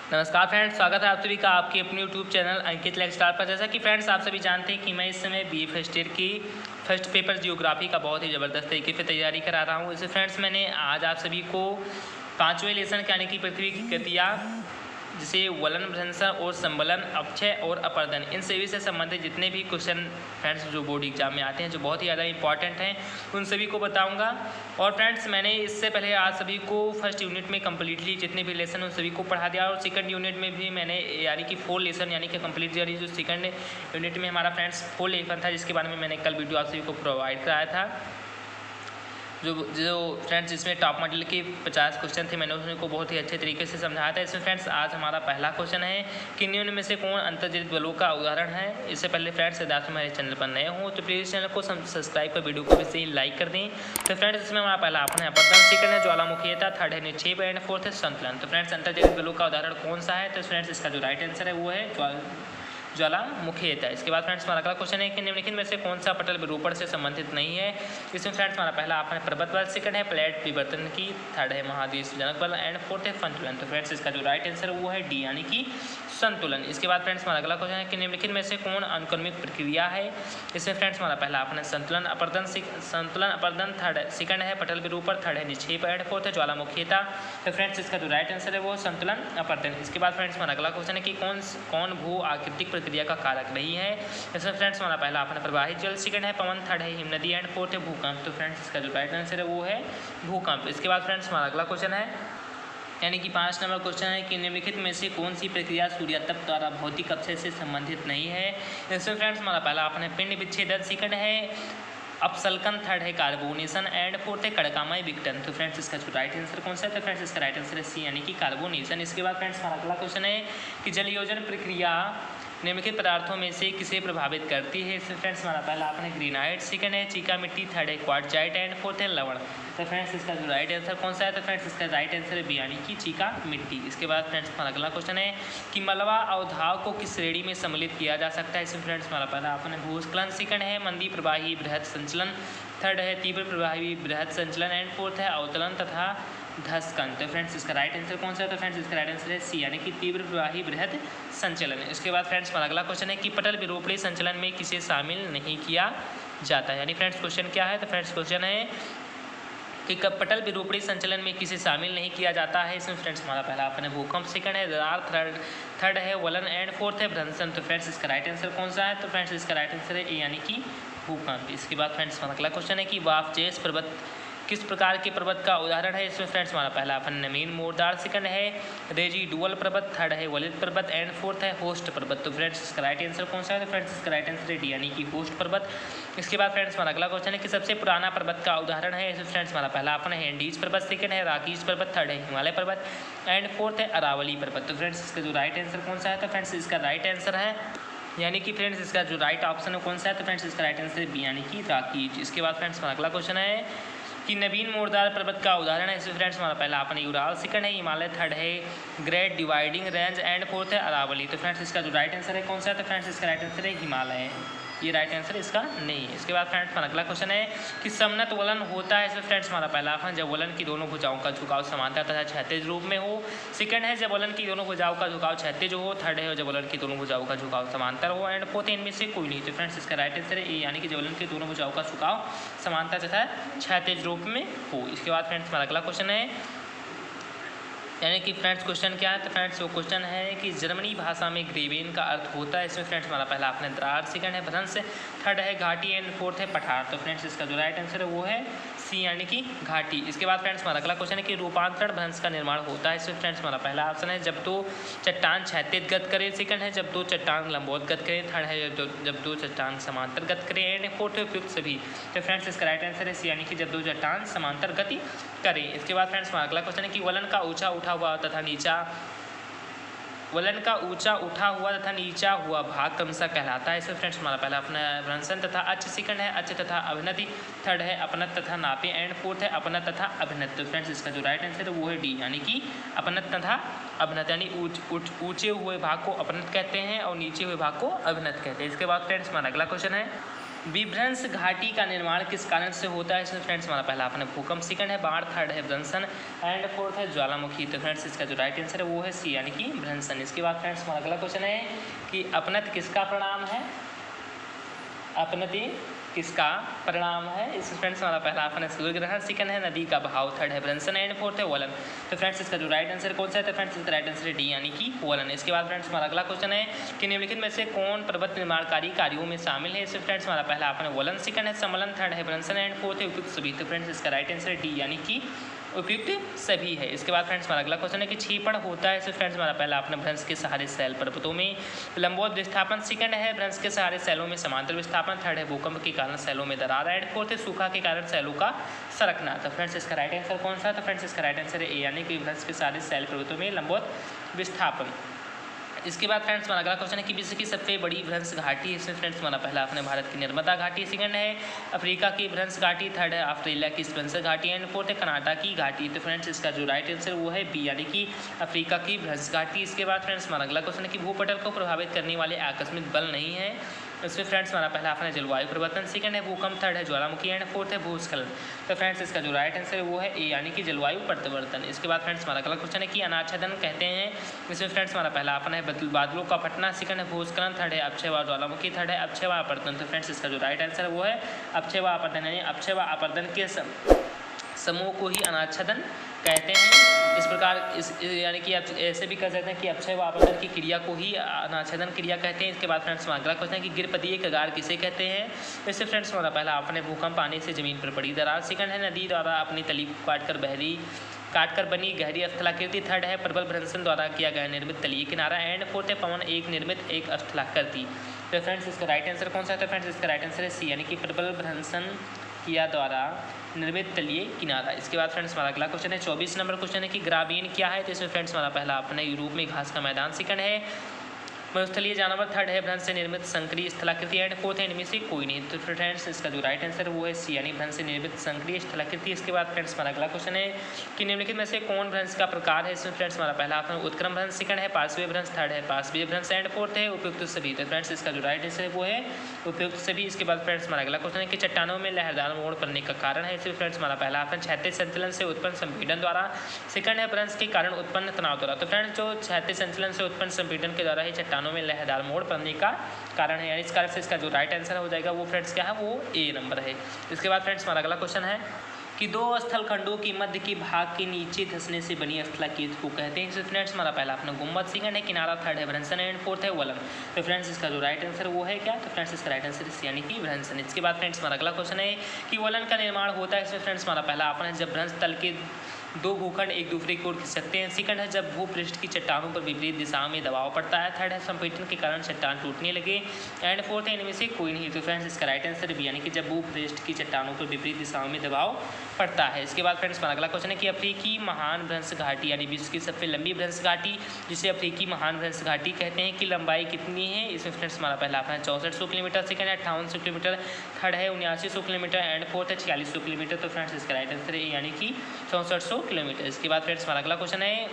नमस्कार फ्रेंड्स, स्वागत है आप सभी का आपके अपने यूट्यूब चैनल अंकित लाइफस्टाइल पर। जैसा कि फ्रेंड्स आप सभी जानते हैं कि मैं इस समय बीए फर्स्ट ईयर की फर्स्ट पेपर जियोग्राफी का बहुत ही ज़बरदस्त तरीके से तैयारी करा रहा हूँ। इससे फ्रेंड्स मैंने आज आप सभी को 5वें लेसन यानी कि पृथ्वी की गतियाँ, जिसे वलन, भ्रंशन और संबलन, अपक्षय और अपर्दन, इन सभी से संबंधित जितने भी क्वेश्चन फ्रेंड्स जो बोर्ड एग्जाम में आते हैं, जो बहुत ही ज़्यादा इंपॉर्टेंट हैं, उन सभी को बताऊंगा। और फ्रेंड्स मैंने इससे पहले आज सभी को फर्स्ट यूनिट में कम्प्लीटली जितने भी लेसन उन सभी को पढ़ा दिया, और सेकंड यूनिट में भी मैंने यानी कि 4 लेसन यानी कि कम्प्लीट यानी जो सेकंड यूनिट में हमारा फ्रेंड्स 4 लेसन था, जिसके बारे में मैंने कल वीडियो आप सभी को प्रोवाइड कराया था। जो फ्रेंड्स इसमें टॉप मॉडल के 50 क्वेश्चन थे, मैंने उसको बहुत ही अच्छे तरीके से समझाया था। इसमें फ्रेंड्स आज हमारा पहला क्वेश्चन है कि निम्न में से कौन अंतर्जनित बलों का उदाहरण है। इससे पहले फ्रेंड्स यदि आप हमारे चैनल पर नए हो तो प्लीज़ चैनल को सब्सक्राइब कर वीडियो को भी से लाइक कर दें। तो फ्रेंड्स इसमें हमारा पहला ऑप्शन है अपर्दन, सेकंड है ज्वालामुखीयता, थर्ड है निक्षेप एंड फोर्थ है संतुलन। तो फ्रेंड्स अंतर्जनित बलों का उदाहरण कौन सा है, तो फ्रेंड्स इसका जो राइट आंसर है वो है ज्वालामुखीयता। इसके बाद फ्रेंड्स हमारा अगला क्वेश्चन है कि निम्नलिखित में से कौन सा पटल विरूपण से संबंधित नहीं है। इसमें फ्रेंड्स हमारा पहला ऑप्शन है पर्वत बल, सेकंड है प्लेट परिवर्तन की, थर्ड है महादेश जनक बल एंड फोर्थ है संतुलन। तो फ्रेंड्स इसका जो राइट आंसर वो है डी यानी कि संतुलन। इसके बाद फ्रेंड्स हमारा अगला क्वेश्चन है कि निम्नलिखित में से कौन अनुक्रमिक प्रक्रिया है। इसमें फ्रेंड्स हमारा पहला ऑप्शन है संतुलन अपर्दन, थर्ड सेकंड है पटल विरूपण, थर्ड है निक्षेप एंड फोर्थ है ज्वालामुखीयता। तो फ्रेंड्स इसका जो राइट आंसर है वो संतुलन अपर्दन। इसके बाद फ्रेंड्स हमारा अगला क्वेश्चन है कि कौन भू आकृतिक प्रक्रिया का कारक नहीं है। इसमें फ्रेंड्स हमारा पहला ऑप्शन है प्रवाहित जल, सेकंड है पवन, थर्ड है हिमनदी एंड फोर्थ है भूकंप। तो फ्रेंड्स इसका जो राइट आंसर है वो है भूकंप। इसके बाद फ्रेंड्स हमारा अगला क्वेश्चन है यानी कि 5 नंबर क्वेश्चन है कि निम्नलिखित में से कौन सी प्रक्रिया सूर्यातप द्वारा भौतिक अपक्षय से संबंधित नहीं है। इसमें फ्रेंड्स हमारा पहला ऑप्शन है पिंड विच्छेदन, सेकंड है अपसल्कन, थर्ड है कार्बोनेशन एंड फोर्थ है कड़कामय विघटन। तो फ्रेंड्स इसका जो राइट आंसर कौन सा है, तो फ्रेंड्स इसका राइट आंसर है सी यानी कि कार्बोनेशन। इसके बाद फ्रेंड्स हमारा अगला क्वेश्चन है कि जलयोजन प्रक्रिया निम्नलिखित पदार्थों में से किसे प्रभावित करती है। इसमें फ्रेंड्स हमारा पहला ऑप्शन है ग्रेनाइट, सेकंड है चीका मिट्टी, थर्ड है क्वार्टजाइट एंड फोर्थ है लवण। तो फ्रेंड्स इसका जो राइट आंसर कौन सा है, तो फ्रेंड्स इसका राइट आंसर है बी यानी कि चीका मिट्टी। इसके बाद फ्रेंड्स हमारा अगला क्वेश्चन है कि मलबा अवधाव को किस श्रेणी में सम्मिलित किया जा सकता है। इसमें फ्रेंड्स हमारा पहला ऑप्शन है भूस्खलन, सेकंड है मंदी प्रवाही बृहद संचलन, थर्ड है तीव्र प्रवाही बृहद संचलन एंड फोर्थ है अवतलन तथा धस्कन। तो फ्रेंड्स इसका राइट आंसर कौन सा है, तो फ्रेंड्स इसका राइट आंसर है सी यानी कि तीव्र प्रवाही बृहद संचलन। इसके बाद फ्रेंड्स हमारा अगला क्वेश्चन है कि पटल विरूपणी संचलन में किसे शामिल नहीं किया जाता है। यानी फ्रेंड्स क्वेश्चन क्या है, तो फ्रेंड्स क्वेश्चन है कि पटल विरूपणी संचलन में किसे शामिल नहीं किया जाता है। इसमें फ्रेंड्स हमारा पहला ऑप्शन है भूकंप, सेकंड है दरार, थर्ड है वलन एंड फोर्थ है भ्रंशन। तो फ्रेंड्स इसका राइट आंसर कौन सा है, तो फ्रेंड्स इसका राइट आंसर है ए यानी कि भूकंप। इसके बाद फ्रेंड्स हमारा अगला क्वेश्चन है कि वाफजेस पर्वत किस प्रकार के पर्वत का उदाहरण है। इसमें फ्रेंड्स हमारा पहला ऑप्शन नमीन मोरदार, सेकंड है रेजिडुअल पर्वत, थर्ड है वलित पर्वत एंड फोर्थ है होस्ट पर्वत। तो फ्रेंड्स इसका राइट आंसर कौन सा है, तो फ्रेंड्स इसका राइट आंसर है डी यानी कि होस्ट पर्वत। इसके बाद फ्रेंड्स हमारा अगला क्वेश्चन है कि सबसे पुराना पर्वत का उदाहरण है। इसमें फ्रेंड्स हमारा पहला ऑप्शन है एंडीज पर्वत, सेकंड है राकीज पर्वत, थर्ड है हिमालय पर्वत एंड फोर्थ है अरावली पर्वत। तो फ्रेंड्स इसका जो राइट आंसर कौन सा है, तो फ्रेंड्स इसका राइट आंसर है यानी कि फ्रेंड्स इसका जो राइट ऑप्शन है कौन सा है, तो फ्रेंड्स इसका राइट आंसर है बी यानी कि राकीज। इसके बाद फ्रेंड्स हमारा अगला क्वेश्चन है कि नवीन मोरदार पर्वत का उदाहरण है। इसमें फ्रेंड्स हमारा पहला ऑप्शन है यूराल, सेकंड है हिमालय, थर्ड है great dividing range and fourth है अरावली। तो फ्रेंड्स इसका जो राइट आंसर है कौन सा है, तो फ्रेंड्स इसका राइट आंसर है हिमालय। ये राइट आंसर इसका नहीं है। इसके बाद फ्रेंड्स हमारा अगला क्वेश्चन है कि समनत वलन होता है। इसमें फ्रेंड्स हमारा पहला ऑप्शन जब वलन की दोनों भुजाओं का झुकाव समांतर तथा क्षैतिज रूप में हो, सेकंड है जब वलन की दोनों भुजाओं का झुकाव क्षैतिज हो, थर्ड है जब वलन की दोनों भुजाओं का झुकाव समांतर हो एंड फोर्थ इनमें से कोई नहीं। तो फ्रेंड्स इसका राइट आंसर है ए यानी कि जब वलन की दोनों भुजाओं का झुकाव समांतर तथा क्षैतिज रूप में हो। इसके बाद फ्रेंड्स हमारा अगला क्वेश्चन है यानी कि फ्रेंड्स क्वेश्चन क्या है, तो फ्रेंड्स वो क्वेश्चन है कि जर्मनी भाषा में ग्रेवेन का अर्थ होता है। इसमें फ्रेंड्स हमारा पहला ऑप्शन है दरार, सेकंड है भ्रंश, थर्ड है घाटी एंड फोर्थ है पठार। तो फ्रेंड्स इसका जो राइट आंसर है वो है सी यानी कि घाटी। इसके बाद फ्रेंड्स हमारा अगला क्वेश्चन है कि रूपांतरण भ्रंश का निर्माण होता है। इसमें फ्रेंड्स हमारा पहला ऑप्शन है जब दो चट्टान क्षैतिज गत करें, सेकंड है जब दो चट्टान लंबवत गत करें, थर्ड है जब दो चट्टान समांतर गत करें एंड फोर्थ है उपयुक्त सभी। तो फ्रेंड्स इसका राइट आंसर है सी यानी कि जब दो चट्टान समांतर गति करें। इसके बाद फ्रेंड्स हमारा अगला क्वेश्चन है कि वलन का ऊंचा उठा हुआ तथा नीचा वलन का ऊंचा उठा हुआ तथा नीचा हुआ भाग क्रमशः कहलाता है। इसमें फ्रेंड्स हमारा पहला अपना भ्रंशन तथा अच, सेकंड है अच तथा अभिनति, थर्ड है अपनत तथा नापे एंड फोर्थ है अपनत तथा अभिनत। तो फ्रेंड्स इसका जो राइट आंसर है वो है डी यानी कि अपनत तथा अभिनत। यानी ऊंचे हुए भाग को अपनत कहते हैं और नीचे हुए भाग को अभिनत कहते हैं। इसके बाद फ्रेंड्स हमारा अगला क्वेश्चन है विभ्रंश घाटी का निर्माण किस कारण से होता है? इसमें फ्रेंड्स हमारा पहला ऑप्शन है भूकंप, सेकंड है बाढ़, थर्ड है भ्रंशन एंड फोर्थ है ज्वालामुखी। तो फ्रेंड्स इसका जो राइट आंसर है वो है सी यानी कि भ्रंशन। इसके बाद फ्रेंड्स हमारा अगला क्वेश्चन है कि अपनत किसका परिणाम है? अपनति किसका परिणाम है? इसमें फ्रेंड्स हमारा पहला ऑप्शन है सूर्य ग्रहण, सेकंड है नदी का बहाव, थर्ड है भ्रंशन एंड फोर्थ है वलन। तो फ्रेंड्स इसका जो राइट आंसर कौन सा है? तो फ्रेंड्स इसका राइट आंसर है डी यानी कि वलन। इसके बाद फ्रेंड्स हमारा अगला क्वेश्चन है कि निम्नलिखित में से कौन पर्वत निर्माणकारी कार्यों में शामिल है? इसमें फ्रेंड्स हमारा पहला ऑप्शन है वलन, सेकंड है सम्मलन, थर्ड है भ्रंशन एंड फोर्थ है उपयुक्त सभी। तो फ्रेंड्स इसका राइट आंसर है डी यानी कि उपयुक्त सभी है। इसके बाद फ्रेंड्स हमारा अगला क्वेश्चन है कि छीपड़ होता है। इसमें फ्रेंड्स हमारा पहला अपना भ्रंश के सहारे सेल पर्वतों में लंबवत विस्थापन, सेकंड है भ्रंश के सहारे सेलों में समांतर विस्थापन, थर्ड है भूकंप के कारण सेलों में दरार एंड फोर्थ है सूखा के कारण सेलों का सरकना। तो फ्रेंड्स इसका राइट आंसर कौन सा है? तो फ्रेंड्स इसका राइट आंसर है ए यानी कि भ्रंश के सहारे सेल पर्वतों में लंबवत विस्थापन। इसके बाद फ्रेंड्स हमारा अगला क्वेश्चन है कि विश्व की सबसे बड़ी भ्रंश घाटी। इसमें फ्रेंड्स हमारा पहला अपने भारत की नर्मदा घाटी, सेकंड है अफ्रीका की भ्रंश घाटी, थर्ड है ऑस्ट्रेलिया की भ्रंश घाटी एंड फोर्थ है कनाडा की घाटी। तो फ्रेंड्स इसका जो राइट आंसर वो है बी यानी कि अफ्रीका की भ्रंश घाटी। इसके बाद फ्रेंड्स हमारा अगला क्वेश्चन है कि भूपटल को प्रभावित करने वाले आकस्मिक बल नहीं है। इसमें फ्रेंड्स हमारा पहला ऑप्शन है जलवायु परिवर्तन, सेकंड है भूकंप, थर्ड है ज्वालामुखी एंड फोर्थ है भूस्खलन। तो फ्रेंड्स इसका जो राइट आंसर है वो है ए यानी कि जलवायु परिवर्तन। इसके बाद फ्रेंड्स हमारा अगला क्वेश्चन है कि अनाच्छादन कहते हैं। इसमें फ्रेंड्स हमारा पहला ऑप्शन है बादलों का फटना, सेकंड है भूस्खलन, थर्ड है अक्षय व ज्वालामुखी, थर्ड है अक्षय व अपरदन। तो फ्रेंड्स इसका जो राइट आंसर है वो है अक्षय व अपरदन यानी अक्षय व अपरदन के समूह को ही अनाच्छादन कहते हैं। इस प्रकार यानी कि ऐसे भी कह सकते हैं कि अक्षय व अपरदन की क्रिया को ही अनाच्छादन क्रिया कहते हैं। इसके बाद फ्रेंड्स हमारा अगला क्वेश्चन है कि गिरपदीय कगार किसे कहते हैं? इससे फ्रेंड्स हमारा पहला ऑप्शन है भूकंप आने से जमीन पर पड़ी दरार, सेकंड है नदी द्वारा अपनी तली काटकर बनी गहरी स्थलाकृति, थर्ड है प्रबल भ्रंशन द्वारा किया गया निर्मित तलीय किनारा एंड फोर्थ है पवन एक निर्मित एक स्थलाकृति। तो फ्रेंड्स इसका राइट आंसर कौन सा है? तो फ्रेंड्स इसका राइट आंसर है सी यानी कि प्रबल भ्रंशन किया द्वारा निर्मित तलीय किनारा। इसके बाद फ्रेंड्स हमारा अगला क्वेश्चन है 24 नंबर क्वेश्चन है कि ग्रामीण क्या है? तो इसमें फ्रेंड्स हमारा पहला अपने यूरोप में घास का मैदान, सेकंड है मरुस्थलीय जानवर, थर्ड है भ्रंश से निर्मित संक्रिय स्थलाकृति एंड फोर्थ है इनमें से कोई नहीं। तो फ्रेंड्स इसका जो राइट आंसर है वो है सी यानी भ्रंश से निर्मित संक्रिय स्थलाकृति। इसके बाद फ्रेंड्स हमारा अगला क्वेश्चन है कि निम्नलिखित में से कौन भ्रंश का प्रकार है? इसमें फ्रेंड्स हमारा पहला ऑप्शन उत्क्रम भ्रंश, सेकंड है पार्श्वीय भ्रंश, थर्ड है पार्श्वीय भ्रंश एंड फोर्थ है उपयुक्त सभी। तो फ्रेंड्स इसका जो राइट आंसर है वो है उपयुक्त सभी। इसके बाद फ्रेंड्स हमारा अगला क्वेश्चन है कि चट्टानों में लहरदार मोड़ पड़ने का कारण है। इसमें फ्रेंड्स हमारा पहला ऑप्शन क्षैतिज संचलन से उत्पन्न संपीड़न द्वारा, सेकंड है भ्रंश के कारण उत्पन्न तनाव द्वारा। तो फ्रेंड्स जो क्षैतिज संचलन से उत्पन्न संपीड़न के द्वारा ही चट्टानों में लहरदार मोड़ पड़ने का कारण है यानी इस कारण से इसका जो राइट आंसर हो जाएगा वो फ्रेंड्स क्या है? वो ए नंबर है। इसके बाद फ्रेंड्स हमारा अगला क्वेश्चन है कि दो स्थल खंडों की मध्य की भाग के नीचे धंसने से बनी स्थलाकृति को कहते हैं। फ्रेंड्स हमारा पहला अपना गुम्बद, सेकंड है किनारा, थर्ड है भ्रंशन एंड फोर्थ है वलन। तो फ्रेंड्स इसका जो राइट आंसर वो है क्या? तो फ्रेंड्स इसका राइट आंसर है यानी कि भ्रंशन। इसके बाद फ्रेंड्स हमारा अगला क्वेश्चन है कि वलन का निर्माण होता है। इसमें फ्रेंड्स हमारा पहला ऑप्शन है जब भ्रंश तल के दो भूखंड एक दूसरे की ओर खिसकते हैं, सेकंड है जब भूपृष्ठ की चट्टानों पर विपरीत दिशा में दबाव पड़ता है, थर्ड है संपीड़न के कारण चट्टान टूटने लगे एंड फोर्थ है इनमें से कोई नहीं। तो फ्रेंड्स इसका राइट आंसर भी यानी कि जब भूपृष्ठ की चट्टानों पर विपरीत दिशाओं में दबाव पड़ता है। इसके बाद फ्रेंड्स हमारा अगला क्वेश्चन है कि अफ्रीकी महान भ्रंश घाटी यानी विश्व की सबसे लंबी भ्रंश घाटी जिसे अफ्रीकी महान भ्रंश घाटी कहते हैं की लंबाई कितनी है? इसमें फ्रेंड्स हमारा पहला अपना 6400 किलोमीटर, सेकंड है 5800 किलोमीटर, थर्ड है 7900 किलोमीटर एंड फोर्थ है 4600 किलोमीटर। तो फ्रेंड्स इसका राइट आंसर है यानी कि 6400 किलोमीटर। इसके बाद फ्रेंड्स हमारा अगला क्वेश्चन है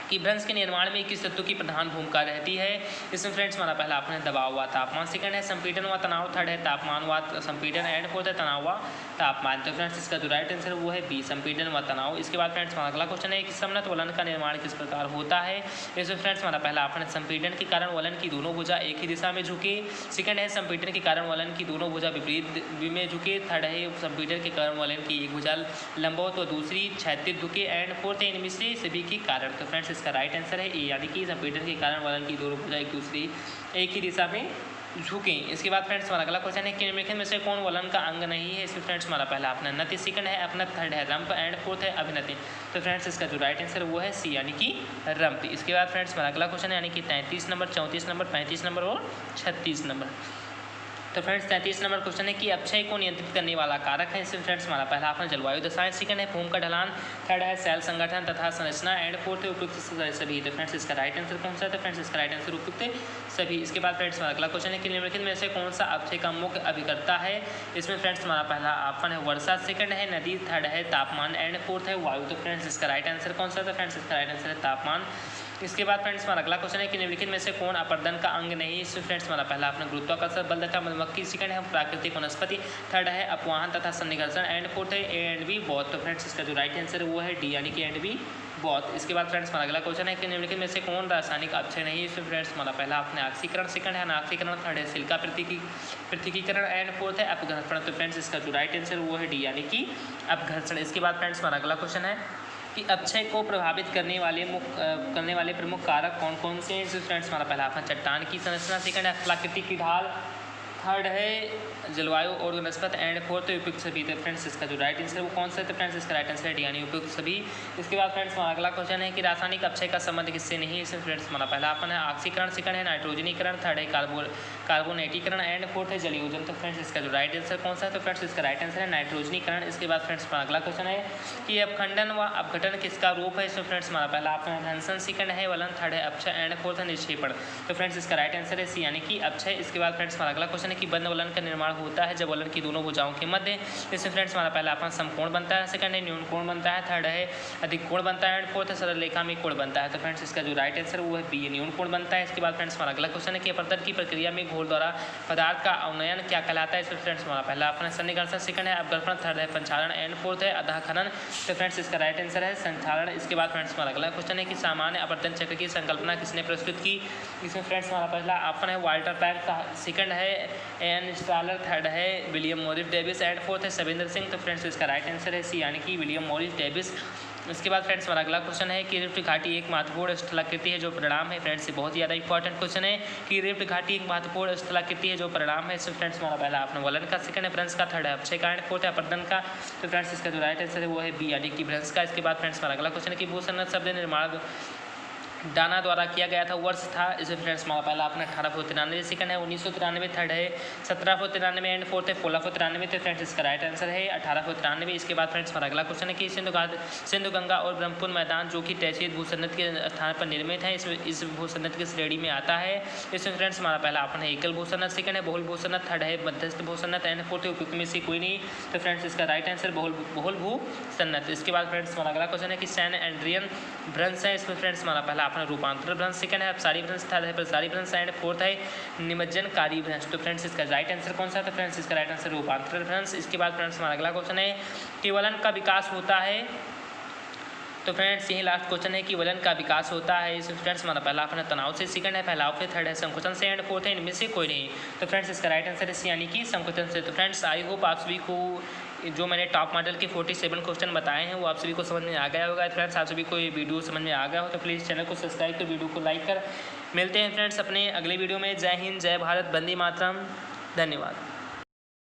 कि भ्रंश के निर्माण में किस तत्व की प्रधान भूमिका रहती है? इसमें फ्रेंड्स हमारा पहला ऑप्शन है दबाव व तापमान, सेकंड है संपीड़न व तनाव, थर्ड है तापमान व संपीड़न एंड फोर्थ है तनाव व तापमान। तो फ्रेंड्स इसका जो राइट आंसर वो है बी संपीड़न व तनाव। इसके बाद फ्रेंड्स हमारा अगला क्वेश्चन है कि समनत वलन का निर्माण किस प्रकार होता है? इसमें फ्रेंड्स हमारा पहला ऑप्शन है संपीड़न के कारण वलन की दोनों भुजा एक ही दिशा में झुके, सेकंड है संपीड़न के कारण वलन की दोनों भुजा विपरीत में झुके, थर्ड है संपीड़न के कारण वलन की एक भुजा लंबवत व दूसरी क्षैतिज झुके एंड फोर्थ है इनमें से सभी के कारण। तो फ्रेंड्स इसका राइट आंसर है यानी कि संपीड़न के कारण वलन की दोनों भुजा एक दूसरी एक ही दिशा में झुकें। इसके बाद फ्रेंड्स हमारा अगला क्वेश्चन है कि निम्नलिखित में से कौन वलन का अंग नहीं है? इसमें फ्रेंड्स हमारा पहला अपना नति, सेकंड है अपना, थर्ड है रंप एंड फोर्थ है अभिनति। तो फ्रेंड्स इसका जो राइट आंसर वो है सी यानी कि रंप। इसके बाद फ्रेंड्स हमारा अगला क्वेश्चन है यानी कि 33 नंबर, 34 नंबर, 35 नंबर और 36 नंबर। तो फ्रेंड्स 33 नंबर क्वेश्चन है कि अपक्षय को नियंत्रित करने वाला कारक है। इसमें फ्रेंड्स हमारा पहला ऑप्शन जलवायु दशाएं, सेकंड है भूमि का ढलान, थर्ड है सेल संगठन तथा संरचना एंड फोर्थ है उपयुक्त सभी। तो फ्रेंड्स इसका राइट आंसर कौन सा है? तो फ्रेंड्स इसका राइट आंसर उपयुक्त सभी। इसके बाद फ्रेंड्स हमारा अगला क्वेश्चन है कि निम्नलिखित में से कौन सा अपक्षय का मुख्य अभिकर्ता है? इसमें फ्रेंड्स हमारा पहला ऑप्शन है वर्षा, सेकंड है नदी, थर्ड है तापमान एंड फोर्थ है वायु। तो फ्रेंड्स इसका राइट आंसर कौन सा है? तो फ्रेंड्स इसका राइट आंसर है तापमान। इसके बाद फ्रेंड्स हमारा अगला क्वेश्चन है कि निम्नलिखित में से कौन अपर्दन का अंग नहीं। इसमें फ्रेंड्स हमारा पहला अपना गुरुत्वाकर्षण बल तथा मधुमक्खी, सेकंड है प्राकृतिक वनस्पति, थर्ड है अपवाहन तथा सन्निकर्षण एंड फोर्थ है ए एंड बी बोथ। तो फ्रेंड्स इसका जो राइट आंसर है वो है डी यानी कि एंड बी बोथ। इसके बाद फ्रेंड्स हमारा अगला क्वेश्चन है कि निम्नलिखित में से कौन रासायनिक अपक्षय नहीं। इसमें फ्रेंड्स हमारा पहला अपने ऑक्सीकरण, सेकंड है अनाक्सीकरण, थर्ड है सिलिका पृथक्कीकरण एंड फोर्थ है अपघर्षण। तो फ्रेंड्स इसका जो राइट आंसर वो है डी यानी कि अपघर्षण। इसके बाद फ्रेंड्स हमारा अगला क्वेश्चन है कि अपक्षय को प्रभावित करने वाले प्रमुख कारक कौन कौन से हैं। इसमें फ्रेंड्स हमारा पहला अपना चट्टान की संरचना, सेकंड है कलाकृति की ढाल, थर्ड है जलवायु और वनस्पति एंड फोर्थ उपयुक्त सभी। तो फ्रेंड्स इसका जो राइट आंसर है वो कौन सा है। तो फ्रेंड्स इसका राइट आंसर है डी यानी उपयुक्त सभी। इसके बाद फ्रेंड्स हमारा अगला क्वेश्चन है कि रासायनिक अपक्षय का संबंध किससे नहीं है। इसमें फ्रेंड्स हमारा पहला अपन है ऑक्सीकरण, सेकंड है नाइट्रोजनीकरण, थर्ड है कार्बोनेटीकरण एंड फोर्थ है जलीयोजन। तो फ्रेंड्स इसका जो राइट आंसर कौन सा है। तो फ्रेंड्स इसका राइट आंसर है नाइट्रोजनीकरण। इसके बाद फ्रेंड्स हमारा अगला क्वेश्चन है कि अपखंडन व अपघटन किसका रूप है। इसमें फ्रेंड्स हमारा पहला अपन है ध्वंसन, सेकंड है वलन, थर्ड है अपक्षय एंड फोर्थ है निक्षेपण। तो फ्रेंड्स इसका राइट आंसर है सी यानी कि अपक्षय। इसके बाद फ्रेंड्स हमारा अगला क्वेश्चन है कि बंद वलन का निर्माण होता है जब वलन की दोनों भुजाओं के मध्य। इसमें फ्रेंड्स हमारा पहला अपन समकोण बनता है, सेकंड है न्यून कोण बनता है, थर्ड है अधिक कोण बनता है एंड फोर्थ है सरल रेखा में कोण बनता है। तो फ्रेंड्स इसका जो राइट आंसर वो है बी न्यून कोण बनता है। इसके बाद फ्रेंड्स हमारा अगला क्वेश्चन है कि अपरदन की प्रक्रिया में घोल द्वारा पदार्थ का अवनयन क्या कहलाता है। इसमें फ्रेंड्स हमारा पहला अपन है सन्निकर्षण, सेकंड है अपघर्षण, थर्ड है पंचारण एंड फोर्थ है अधःखनन। तो फ्रेंड्स इसका राइट आंसर है संचारण। इसके बाद फ्रेंड्स हमारा अगला क्वेश्चन है कि सामान्य अपरदन चक्र की संकल्पना किसने प्रस्तुत की। इसमें फ्रेंड्स हमारा पहला अपन है वाल्टर पैक, सेकंड है एन स्टालर, थर्ड है William Morris Davis and fourth है सविंदर सिंह। तो फ्रेंड्स इसका राइट आंसर है सी यानी कि विलियम मॉरिस डेविस। इसके बाद फ्रेंड्स हमारा अगला क्वेश्चन है कि रिफ्ट घाटी एक महत्वपूर्ण स्थलाकृति है जो परिणाम है। फ्रेंड्स ये बहुत ज़्यादा इंपॉर्टेंट क्वेश्चन है कि रिफ्ट घाटी एक महत्वपूर्ण स्थलाकृति है जो परिणाम है। इसमें फ्रेंड्स हमारा पहला अपना वलन का, सेकंड है भ्रंश का, थर्ड है अपक्षय का एंड फोर्थ है अपरदन का। तो फ्रेंड्स इसका जो राइट आंसर है वो है बी यानी कि भ्रंश का। इसके बाद फ्रेंड्स हमारा अगला क्वेश्चन है कि भूसंरचना शब्द निर्माण डाना द्वारा किया गया था, वर्ष था। इसमें फ्रेंड्स हमारा पहला अपना 1893, सेकंड है 1993, थर्ड है 1793 एंड फोर्थ है 1693। तो फ्रेंड्स इसका राइट आंसर है 1893। इसके बाद फ्रेंड्स हमारा अगला क्वेश्चन है कि सिंधु गंगा और ब्रह्मपुत्र मैदान जो कि तहसील भूसंरचना के स्थान पर निर्मित है इस भूसंरचना की श्रेणी में आता है। इसमें फ्रेंड्स हमारा पहला अपन है एकल भूसंरचना, सेकंड है बहुल भूसंरचना, थर्ड है मध्यस्थ भूसंरचना एंड फोर्थ है उपयुक्त में से कोई नहीं। तो फ्रेंड्स इसका राइट आंसर बहुल भूसंरचना। इसके बाद फ्रेंड्स हमारा अगला क्वेश्चन है कि सैन एंड्रियन भ्रंश है। इसमें फ्रेंड्स हमारा पहला अपना रूपांतर भ्रंश, सेकंड है अपसारी भ्रंश, थर्ड है प्रसारी भ्रंश एंड फोर्थ है निमज्जनकारी भ्रंश। तो फ्रेंड्स इसका राइट आंसर कौन सा है। तो फ्रेंड्स इसका राइट आंसर रूपांतर भ्रंश। इसके बाद फ्रेंड्स हमारा अगला क्वेश्चन है कि वलन का विकास होता है। तो फ्रेंड्स यही लास्ट क्वेश्चन है कि वलन का विकास होता है। इसमें फ्रेंड्स हमारा पहला अपना तनाव से, सेकंड है फैलाव से, थर्ड है संकुचन से एंड फोर्थ है इनमें से कोई नहीं। तो फ्रेंड्स इसका राइट आंसर है यानी कि संकुचन से। तो फ्रेंड्स आई होप आप सभी को जो मैंने टॉप मॉडल के 47 क्वेश्चन बताए हैं वो आप सभी को समझ में आ गया होगा। फ्रेंड्स आप सभी को ये वीडियो समझ में आ गया हो तो प्लीज़ चैनल को सब्सक्राइब कर वीडियो को लाइक कर। मिलते हैं फ्रेंड्स अपने अगले वीडियो में। जय हिंद, जय भारत, वंदे मातरम। धन्यवाद।